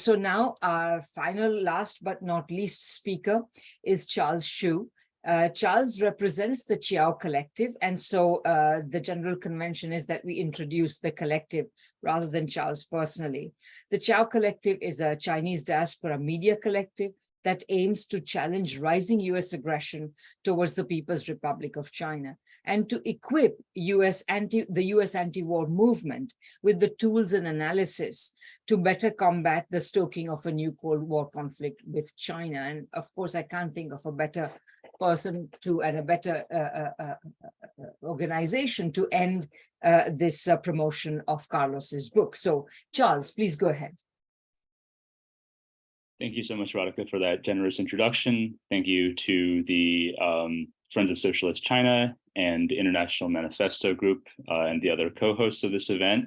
So now our final, last but not least speaker is Charles Xu. Charles represents the Qiao Collective, and so the general convention is that we introduce the collective rather than Charles personally. The Qiao Collective is a Chinese diaspora media collective that aims to challenge rising US aggression towards the People's Republic of China and to equip the US anti-war movement with the tools and analysis to better combat the stoking of a new Cold War conflict with China. And of course, I can't think of a better person and a better organization to end this promotion of Carlos's book. So Charles, please go ahead. Thank you so much, Radhika, for that generous introduction. Thank you to the Friends of Socialist China and International Manifesto group and the other co-hosts of this event,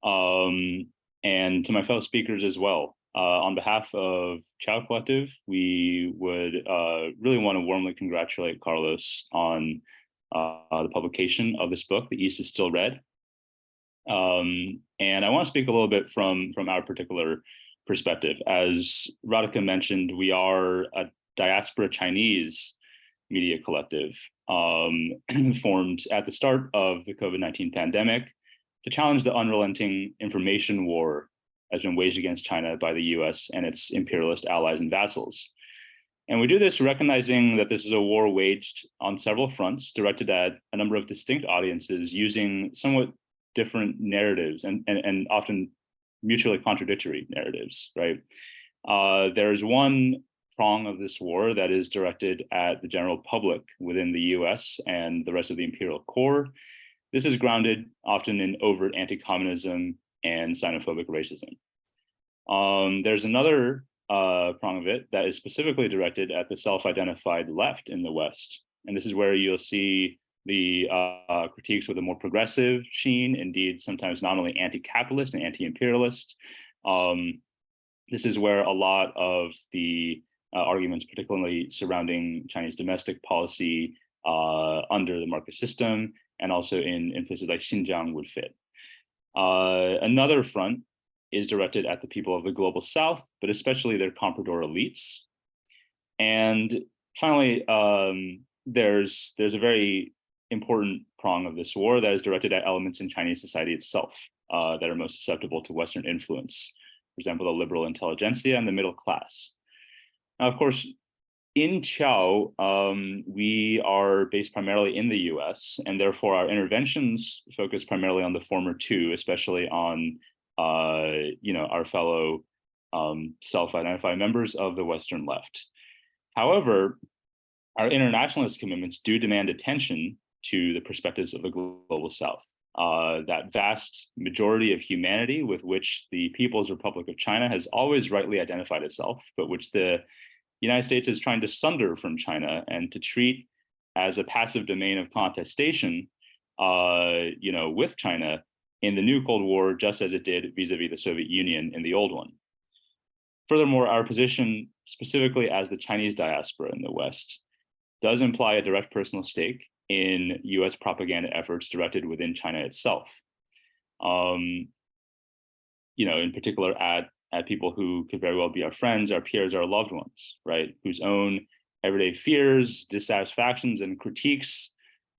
and to my fellow speakers as well. On behalf of Qiao Collective, we would really want to warmly congratulate Carlos on the publication of this book, The East is Still Red. And I want to speak a little bit from our particular perspective. As Radhika mentioned, we are a diaspora Chinese media collective formed at the start of the COVID-19 pandemic to challenge the unrelenting information war has been waged against China by the US and its imperialist allies and vassals. And we do this recognizing that this is a war waged on several fronts, directed at a number of distinct audiences using somewhat different narratives and often mutually contradictory narratives, right? There's one prong of this war that is directed at the general public within the US and the rest of the imperial core. This is grounded often in overt anti-communism and xenophobic racism. There's another prong of it that is specifically directed at the self-identified left in the West. And this is where you'll see the critiques with a more progressive sheen, indeed, sometimes not only anti-capitalist and anti-imperialist. This is where a lot of the arguments, particularly surrounding Chinese domestic policy under the Marxist system, and also in places like Xinjiang would fit. Another front is directed at the people of the global South, but especially their comprador elites. And finally, there's a very important prong of this war that is directed at elements in Chinese society itself that are most susceptible to Western influence. For example, the liberal intelligentsia and the middle class. Now, of course, in Qiao, we are based primarily in the US, and therefore our interventions focus primarily on the former two, especially on our fellow self-identified members of the Western left. However, our internationalist commitments do demand attention to the perspectives of the global South. That vast majority of humanity with which the People's Republic of China has always rightly identified itself, but which the United States is trying to sunder from China and to treat as a passive domain of contestation, with China in the new Cold War, just as it did vis-a-vis the Soviet Union in the old one. Furthermore, our position specifically as the Chinese diaspora in the West does imply a direct personal stake in US propaganda efforts directed within China itself. In particular at people who could very well be our friends, our peers, our loved ones, right? Whose own everyday fears, dissatisfactions, and critiques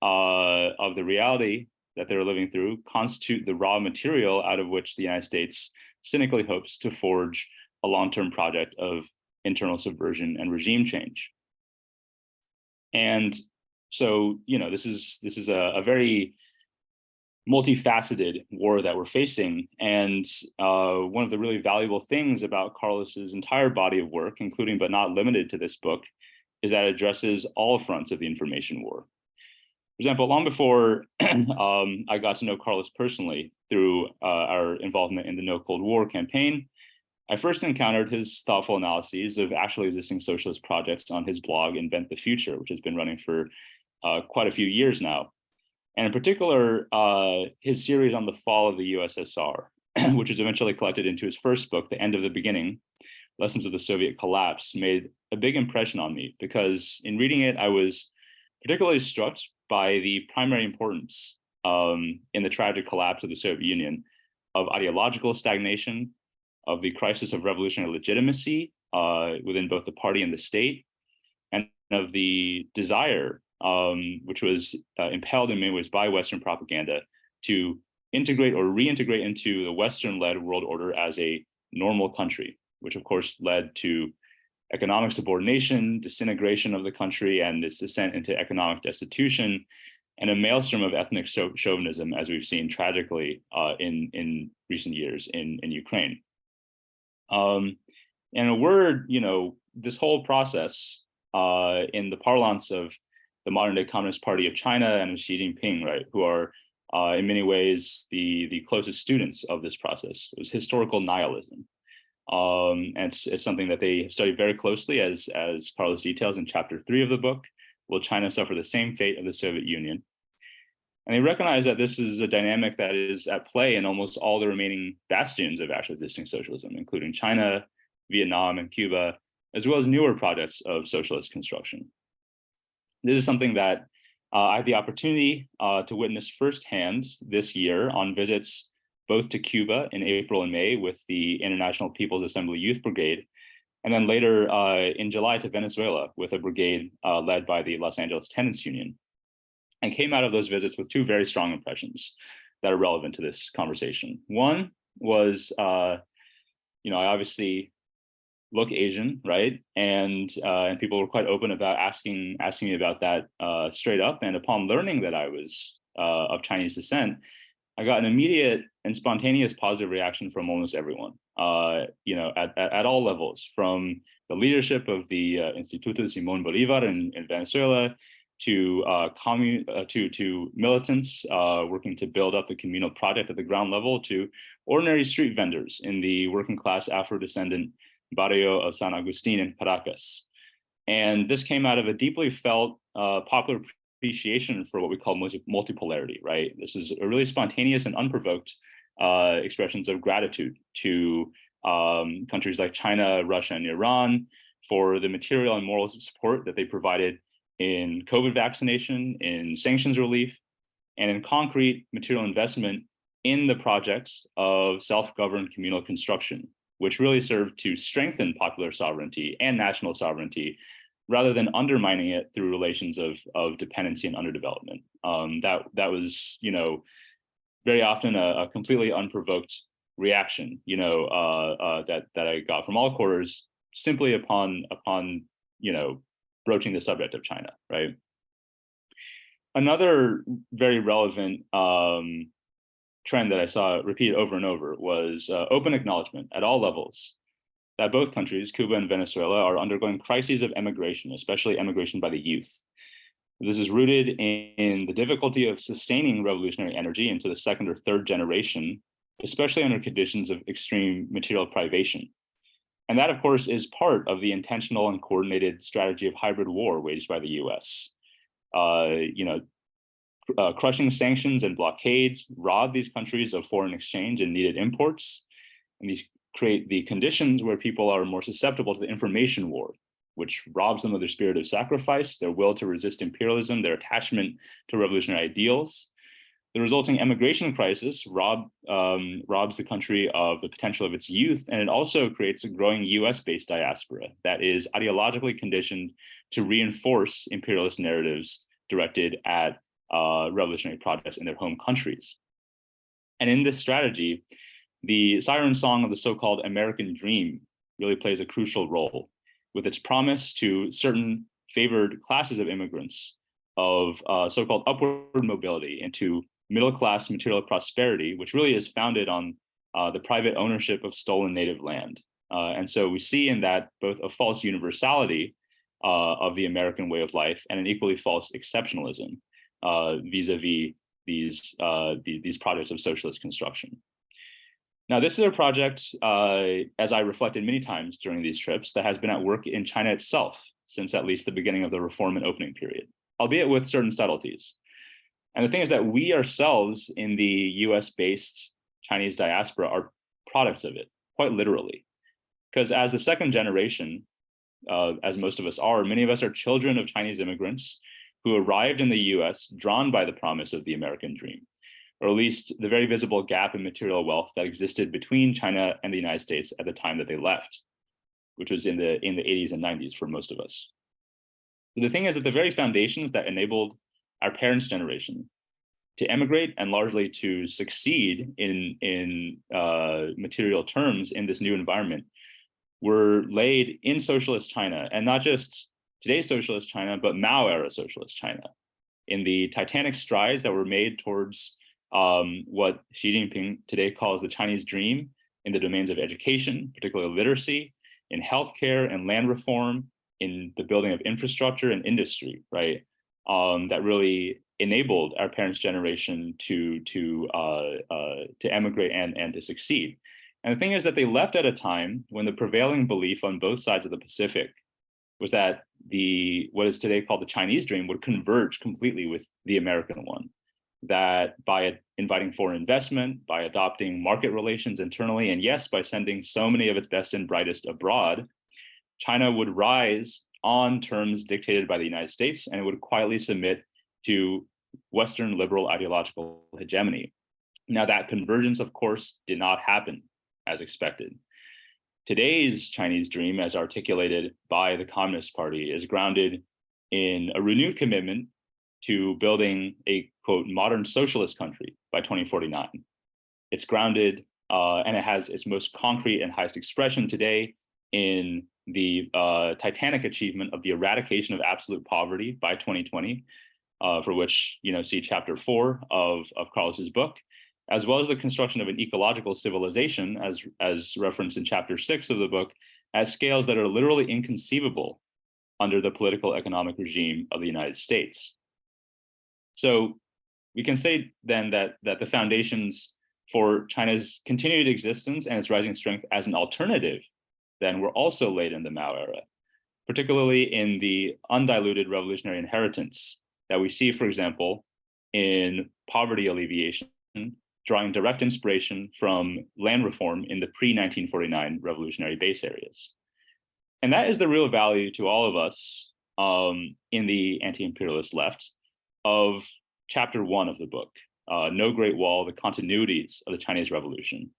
of the reality that they're living through constitute the raw material out of which the United States cynically hopes to forge a long-term project of internal subversion and regime change. And so, this is a very multifaceted war that we're facing. And one of the really valuable things about Carlos's entire body of work, including but not limited to this book, is that it addresses all fronts of the information war. For example, long before I got to know Carlos personally through our involvement in the No Cold War campaign, I first encountered his thoughtful analyses of actually existing socialist projects on his blog, Invent the Future, which has been running for quite a few years now. And in particular, his series on the fall of the USSR, which was eventually collected into his first book, The End of the Beginning, Lessons of the Soviet Collapse, made a big impression on me because in reading it, I was particularly struck by the primary importance in the tragic collapse of the Soviet Union of ideological stagnation, of the crisis of revolutionary legitimacy within both the party and the state, and of the desire, which was impelled in many ways by Western propaganda, to integrate or reintegrate into the Western-led world order as a normal country, which of course led to economic subordination, disintegration of the country, and its descent into economic destitution, and a maelstrom of ethnic chauvinism, as we've seen tragically in recent years in Ukraine. In a word, this whole process, in the parlance of the modern-day Communist Party of China and Xi Jinping, right, who are in many ways the closest students of this process, was historical nihilism. And it's something that they study very closely, as Carlos details in chapter 3 of the book. Will China suffer the same fate of the Soviet Union? And they recognize that this is a dynamic that is at play in almost all the remaining bastions of actually existing socialism, including China, Vietnam, and Cuba, as well as newer projects of socialist construction. This is something that I had the opportunity to witness firsthand this year on visits both to Cuba in April and May with the International People's Assembly Youth Brigade, and then later in July to Venezuela with a brigade led by the Los Angeles Tenants Union, and came out of those visits with two very strong impressions that are relevant to this conversation. One was, I obviously look Asian, right? And people were quite open about asking me about that straight up. And upon learning that I was of Chinese descent, I got an immediate and spontaneous positive reaction from almost everyone, at all levels, from the leadership of the Instituto Simón Bolívar in Venezuela, to militants working to build up the communal project at the ground level, to ordinary street vendors in the working class Afro-descendant barrio of San Agustin in Caracas. And this came out of a deeply felt popular appreciation for what we call multipolarity, right? This is a really spontaneous and unprovoked expressions of gratitude to countries like China, Russia, and Iran for the material and moral support that they provided in COVID vaccination, in sanctions relief, and in concrete material investment in the projects of self-governed communal construction, which really served to strengthen popular sovereignty and national sovereignty, rather than undermining it through relations of dependency and underdevelopment. That was, very often a completely unprovoked reaction, that I got from all quarters simply upon broaching the subject of China, right? Another very relevant trend that I saw repeated over and over was open acknowledgement at all levels that both countries, Cuba and Venezuela, are undergoing crises of emigration, especially emigration by the youth. This is rooted in the difficulty of sustaining revolutionary energy into the second or third generation, especially under conditions of extreme material privation. And that, of course, is part of the intentional and coordinated strategy of hybrid war waged by the US. Crushing sanctions and blockades rob these countries of foreign exchange and needed imports. And these create the conditions where people are more susceptible to the information war, which robs them of their spirit of sacrifice, their will to resist imperialism, their attachment to revolutionary ideals. The resulting emigration crisis robs the country of the potential of its youth, and it also creates a growing US-based diaspora that is ideologically conditioned to reinforce imperialist narratives directed at revolutionary projects in their home countries. And in this strategy, the siren song of the so-called American dream really plays a crucial role, with its promise to certain favored classes of immigrants of so-called upward mobility into middle-class material prosperity, which really is founded on the private ownership of stolen native land. And so we see in that both a false universality of the American way of life and an equally false exceptionalism vis-a-vis these projects of socialist construction. Now, this is a project, as I reflected many times during these trips, that has been at work in China itself since at least the beginning of the reform and opening period, albeit with certain subtleties. And the thing is that we ourselves in the US-based Chinese diaspora are products of it, quite literally. Because as the second generation, as most of us are, many of us are children of Chinese immigrants who arrived in the US drawn by the promise of the American dream. or at least the very visible gap in material wealth that existed between China and the United States at the time that they left, which was in the 80s and 90s for most of us. The thing is that the very foundations that enabled our parents' generation to emigrate and largely to succeed in material terms in this new environment were laid in socialist China, and not just today's socialist China, but Mao era socialist China, in the titanic strides that were made towards what Xi Jinping today calls the Chinese dream in the domains of education, particularly literacy, in healthcare and land reform, in the building of infrastructure and industry, right? That really enabled our parents' generation to emigrate and to succeed. And the thing is that they left at a time when the prevailing belief on both sides of the Pacific was that what is today called the Chinese dream would converge completely with the American one. That by inviting foreign investment, by adopting market relations internally, and yes, by sending so many of its best and brightest abroad, China would rise on terms dictated by the United States, and it would quietly submit to Western liberal ideological hegemony. Now, that convergence, of course, did not happen as expected. Today's Chinese dream, as articulated by the Communist Party, is grounded in a renewed commitment to building a, quote, modern socialist country by 2049. It's grounded, and it has its most concrete and highest expression today in the titanic achievement of the eradication of absolute poverty by 2020, for which, see chapter 4 of Carlos's book, as well as the construction of an ecological civilization, as referenced in chapter 6 of the book, at scales that are literally inconceivable under the political economic regime of the United States. So we can say then that the foundations for China's continued existence and its rising strength as an alternative then were also laid in the Mao era, particularly in the undiluted revolutionary inheritance that we see, for example, in poverty alleviation, drawing direct inspiration from land reform in the pre-1949 revolutionary base areas. And that is the real value to all of us in the anti-imperialist left of chapter 1 of the book, No Great Wall, the Continuities of the Chinese Revolution.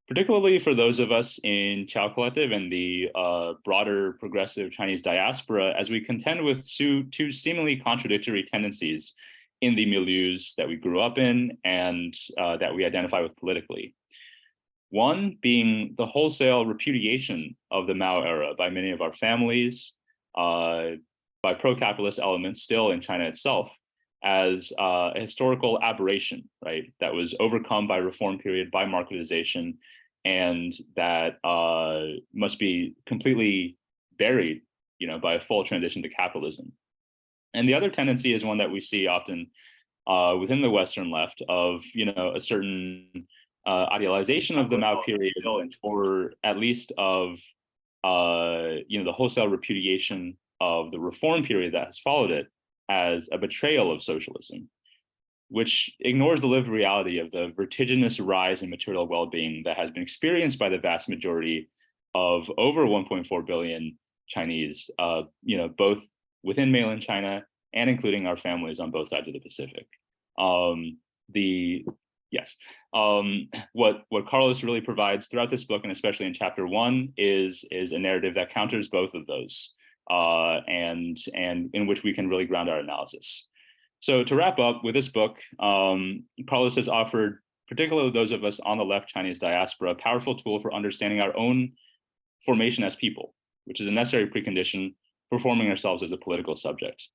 Particularly for those of us in Qiao Collective and the broader progressive Chinese diaspora, as we contend with two seemingly contradictory tendencies in the milieus that we grew up in and that we identify with politically. One being the wholesale repudiation of the Mao era by many of our families, by pro-capitalist elements still in China itself, as a historical aberration, right? That was overcome by reform period, by marketization, and that must be completely buried, by a full transition to capitalism. And the other tendency is one that we see often within the Western left of, a certain idealization of the Mao period, or at least of, the wholesale repudiation of the reform period that has followed it as a betrayal of socialism, which ignores the lived reality of the vertiginous rise in material well-being that has been experienced by the vast majority of over 1.4 billion Chinese, both within mainland China and including our families on both sides of the Pacific. What Carlos really provides throughout this book, and especially in chapter 1, is a narrative that counters both of those, and in which we can really ground our analysis. So to wrap up with this book, Carlos has offered, particularly those of us on the left Chinese diaspora, a powerful tool for understanding our own formation as people, which is a necessary precondition for forming ourselves as a political subject.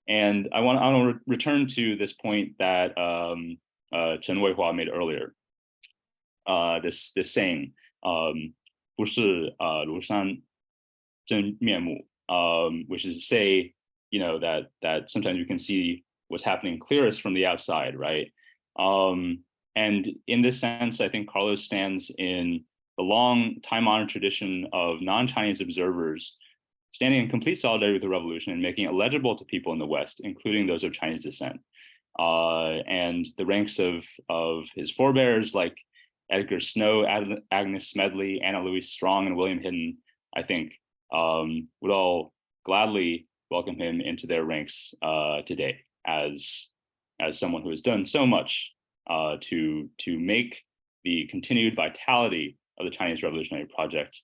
And I want to return to this point that Chen Weihua made earlier. This saying, 不是庐山真面目, which is to say, that sometimes you can see what's happening clearest from the outside, right? And in this sense, I think Carlos stands in the long time-honored tradition of non-Chinese observers standing in complete solidarity with the revolution and making it legible to people in the West, including those of Chinese descent. And the ranks of his forebears like Edgar Snow, Agnes Smedley, Anna Louise Strong, and William Hidden, I think, would all gladly welcome him into their ranks today as someone who has done so much to make the continued vitality of the Chinese revolutionary project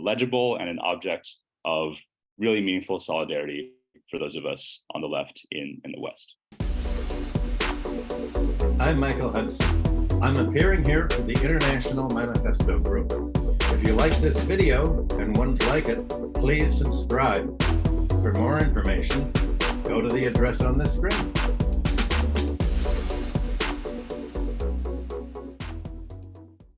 legible and an object of really meaningful solidarity for those of us on the left in the West. I'm Michael Hudson. I'm appearing here for the International Manifesto group. If you like this video and ones like it, please subscribe. For more information, go to the address on the screen.